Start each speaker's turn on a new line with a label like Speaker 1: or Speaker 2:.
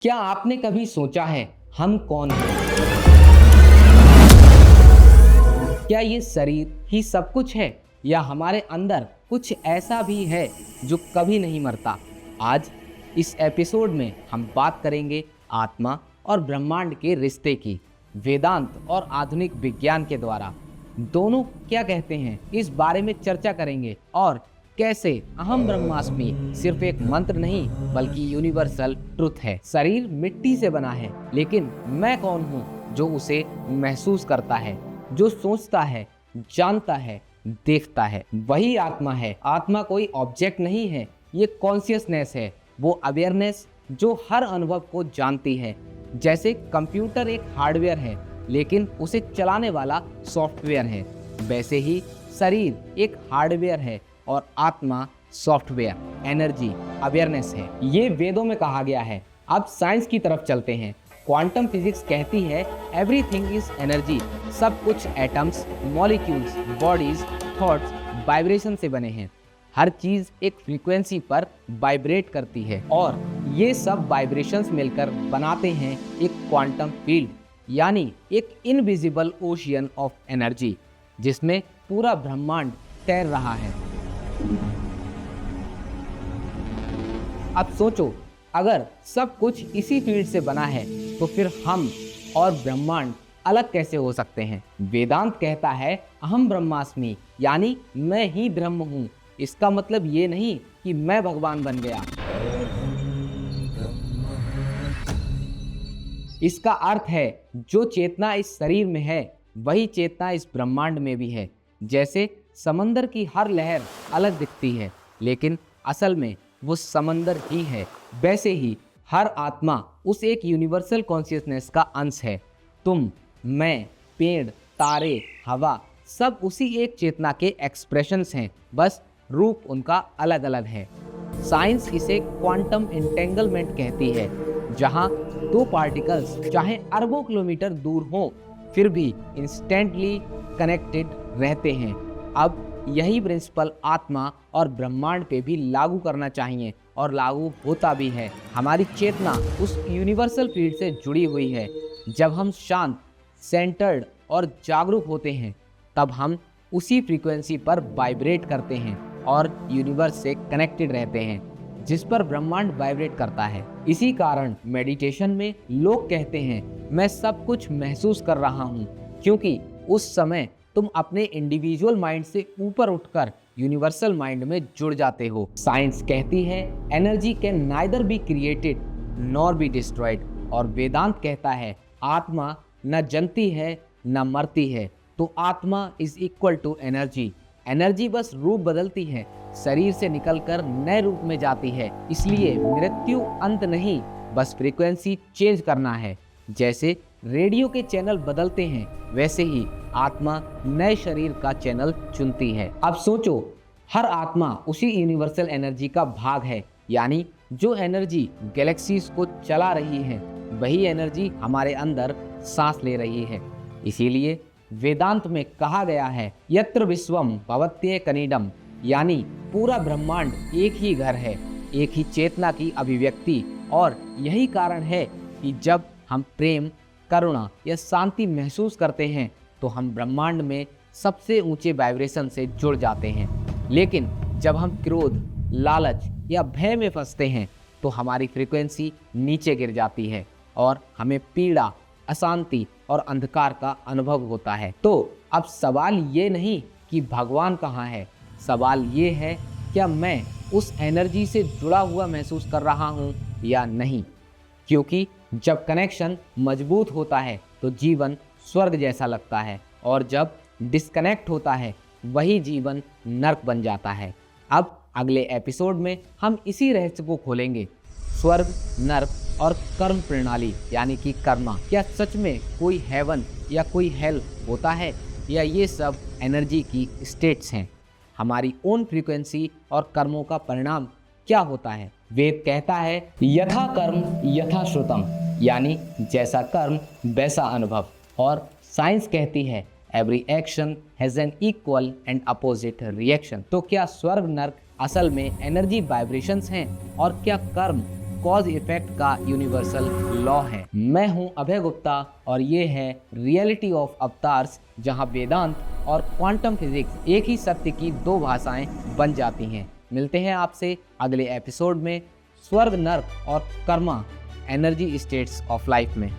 Speaker 1: क्या आपने कभी सोचा है हम कौन हैं? क्या ये शरीर ही सब कुछ है या हमारे अंदर कुछ ऐसा भी है जो कभी नहीं मरता? आज इस एपिसोड में हम बात करेंगे आत्मा और ब्रह्मांड के रिश्ते की। वेदांत और आधुनिक विज्ञान के द्वारा दोनों क्या कहते हैं इस बारे में चर्चा करेंगे, और कैसे अहम ब्रह्मास्मि सिर्फ एक मंत्र नहीं बल्कि यूनिवर्सल ट्रुथ है। शरीर मिट्टी से बना है, लेकिन मैं कौन हूँ जो उसे महसूस करता है, जो सोचता है, जानता है, देखता है? वही आत्मा है। आत्मा कोई ऑब्जेक्ट नहीं है, ये कॉन्शियसनेस है, वो अवेयरनेस जो हर अनुभव को जानती है। जैसे कंप्यूटर एक हार्डवेयर है लेकिन उसे चलाने वाला सॉफ्टवेयर है, वैसे ही शरीर एक हार्डवेयर है और आत्मा सॉफ्टवेयर, एनर्जी, अवेयरनेस है। ये वेदों में कहा गया है। अब साइंस की तरफ चलते हैं। क्वांटम फिजिक्स कहती है एवरीथिंग इज एनर्जी। सब कुछ atoms, molecules, bodies, thoughts vibration से बने हैं। हर चीज एक फ्रीक्वेंसी पर वाइब्रेट करती है और ये सब वाइब्रेशंस मिलकर बनाते हैं एक क्वांटम फील्ड, यानी एक इनविजिबल ओशियन ऑफ एनर्जी जिसमें पूरा ब्रह्मांड तैर रहा है। अब सोचो, अगर सब कुछ इसी फील्ड से बना है तो फिर हम और ब्रह्मांड अलग कैसे हो सकते हैं? वेदांत कहता है अहम ब्रह्मास्मि, यानी मैं ही ब्रह्म हूँ। इसका मतलब ये नहीं कि मैं भगवान बन गया। इसका अर्थ है जो चेतना इस शरीर में है वही चेतना इस ब्रह्मांड में भी है। जैसे समंदर की हर लहर अलग दिखती है लेकिन असल में वो समंदर ही है, वैसे ही हर आत्मा उस एक यूनिवर्सल कॉन्शियसनेस का अंश है। तुम, मैं, पेड़, तारे, हवा सब उसी एक चेतना के एक्सप्रेशंस हैं, बस रूप उनका अलग अलग है। साइंस इसे क्वांटम इंटेंगलमेंट कहती है, जहां दो पार्टिकल्स चाहे अरबों किलोमीटर दूर हों फिर भी इंस्टेंटली कनेक्टेड रहते हैं। अब यही प्रिंसिपल आत्मा और ब्रह्मांड पे भी लागू करना चाहिए और लागू होता भी है। हमारी चेतना उस यूनिवर्सल फील्ड से जुड़ी हुई है। जब हम शांत, सेंटर्ड और जागरूक होते हैं तब हम उसी फ्रीक्वेंसी पर वाइब्रेट करते हैं और यूनिवर्स से कनेक्टेड रहते हैं जिस पर ब्रह्मांड वाइब्रेट करता है। इसी कारण मेडिटेशन में लोग कहते हैं मैं सब कुछ महसूस कर रहा हूँ, क्योंकि उस समय तुम अपने इंडिविजुअल माइंड से ऊपर उठकर यूनिवर्सल माइंड में जुड़ जाते हो। साइंस कहती है energy can neither be created nor be destroyed, और वेदांत कहता है आत्मा न जन्मती है न मरती है, तो आत्मा is equal to energy. Energy बस रूप बदलती है, शरीर से निकलकर नए रूप में जाती है। इसलिए मृत्यु अंत नहीं, बस फ्रीक्वेंसी चेंज करना है। जैसे रेडियो के चैनल बदलते हैं वैसे ही आत्मा नए शरीर का चैनल चुनती है। अब सोचो, हर आत्मा उसी यूनिवर्सल एनर्जी का भाग है, यानी जो एनर्जी गैलेक्सीज को चला रही है वही एनर्जी हमारे अंदर सांस ले रही है। इसीलिए वेदांत में कहा गया है यत्र विश्वम भवत्ये कनीडम, यानी पूरा ब्रह्मांड एक ही घर है, एक ही चेतना की अभिव्यक्ति। और यही कारण है कि जब हम प्रेम, करुणा या शांति महसूस करते हैं तो हम ब्रह्मांड में सबसे ऊंचे वाइब्रेशन से जुड़ जाते हैं। लेकिन जब हम क्रोध, लालच या भय में फंसते हैं तो हमारी फ्रीक्वेंसी नीचे गिर जाती है और हमें पीड़ा, अशांति और अंधकार का अनुभव होता है। तो अब सवाल ये नहीं कि भगवान कहाँ है, सवाल ये है क्या मैं उस एनर्जी से जुड़ा हुआ महसूस कर रहा हूँ या नहीं? क्योंकि जब कनेक्शन मजबूत होता है तो जीवन स्वर्ग जैसा लगता है, और जब डिस्कनेक्ट होता है वही जीवन नर्क बन जाता है। अब अगले एपिसोड में हम इसी रहस्य को खोलेंगे, स्वर्ग, नर्क और कर्म प्रणाली, यानी कि कर्मा। क्या सच में कोई हेवन या कोई हेल होता है, या ये सब एनर्जी की स्टेट्स हैं? हमारी ओन फ्रीक्वेंसी और कर्मों का परिणाम क्या होता है? वेद कहता है यथा कर्म यथा श्रुतम, यानी जैसा कर्म वैसा अनुभव। और साइंस कहती है every action has an equal and opposite reaction. तो क्या स्वर्ग, नर्क असल में एनर्जी वाइब्रेशंस हैं, और क्या कर्म कॉज इफेक्ट का यूनिवर्सल लॉ है। मैं हूं अभय गुप्ता और ये है रियलिटी ऑफ अवतार्स, जहां वेदांत और क्वांटम फिजिक्स एक ही सत्य की दो भाषाएं बन जाती हैं। मिलते हैं आपसे अगले एपिसोड में स्वर्ग, नर्क और Karma energy states of life में।